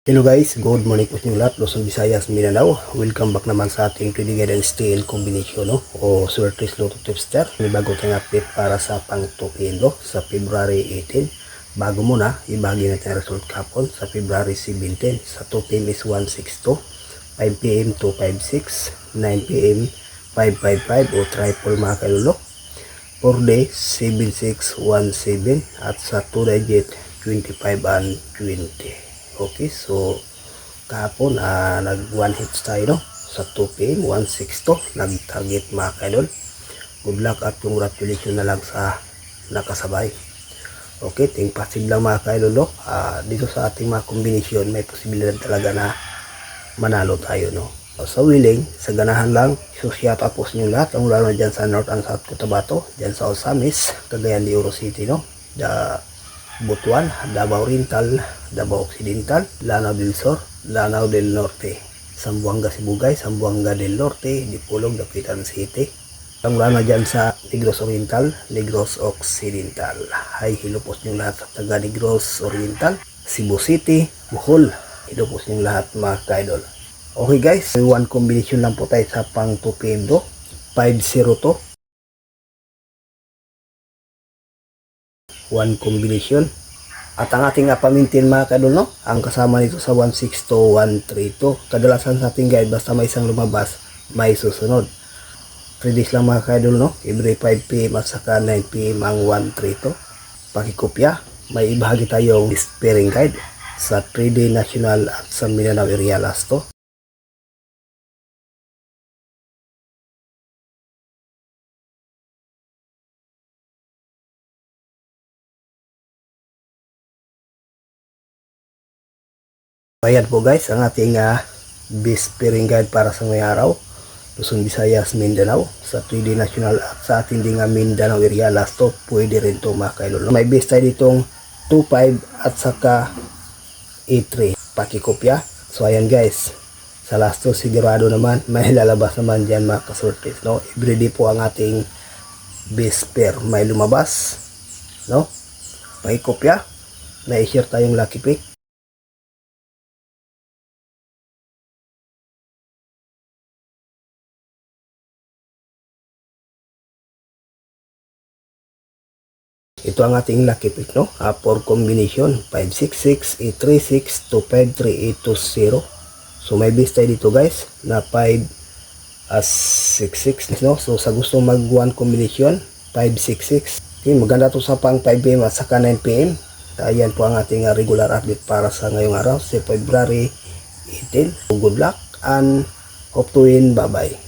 Hello guys, good morning po sa inyo lahat, Luzon, Visayas, Mindanao. Welcome back naman sa ating trading and style combination, no? O Swertres Lotto Tipster. May bago tayong update para sa pang 2 sa February 18. Bago muna, ibagi natin ang result kapon sa February 17. Sa 2 p.m. is 162, 5 p.m. 256, 9 p.m. 555 o triple mga kalulok. 4 day 7617 at sa 2 digit 25 and 20. Okay, so kahapon nag one hits tayo, no? Sa 2 p.m. 162 nag-target mga kaidol. Good luck at congratulations na lang sa nakasabay. Okay, ting passive lang mga kaidol, no? Dito sa ating mga kombinasyon may posibilidad talaga na manalo tayo, no? Sa willing, sa ganahan lang, shout out po sa inyo lahat, ang lalo dyan sa North and South Cotabato, dyan sa Osamis, Cagayan de Oro City, no? Butuan, Davao Oriental, Davao Occidental, Lanao del Sur, Lanao del Norte, Zamboanga Sibugay, Zamboanga del Norte, Dipolog, Dapitan City. Ang lana dyan sa Negros Oriental, Negros Occidental. Hi, hello po sa lahat sa taga Negros Oriental, Cebu City, Bohol. Hello po sa lahat mga kaidol. Okay guys, one combination lang po tayo sa pang 2 p.m. do. 502. One combination. At ang ating pamintin mga kadol, no? Ang kasama nito sa 162, 132. Kadalasan sa ating guide, basta may isang lumabas, may susunod. 3 days lang mga kadol, no? Every 5 p.m. at saka 9 p.m. ang 132. Pakikopya, may ibahagi tayong sparing guide sa 3-day national at sa Mindanao area last to. Ayan po guys, ang ating best pairing guide para sa ngayong araw. Luzon, Visayas, Mindanao. Sa 3D National at sa ating ding Mindanao area last to, pwede rin to mga kailol. May best tayo ditong 2.5 at saka 8.3. Pakikopya. So ayan guys, sa last to sigurado naman, may lalabas naman dyan mga kasortes. No? Everyday po ang ating best pair. May lumabas. No? Pakikopya. May share tayong lucky pick. Ito ang ating lucky pick, no? For combination, 566, 836, 253, 820. So may base tayo dito guys, na 5 as 66, no? So sa gusto mag one combination, 566. Okay, maganda to sa pang 5 p.m. at saka 9 p.m. Ayan po ang ating regular update para sa ngayong araw, sa February 18. So good luck and hope to win. Bye-bye.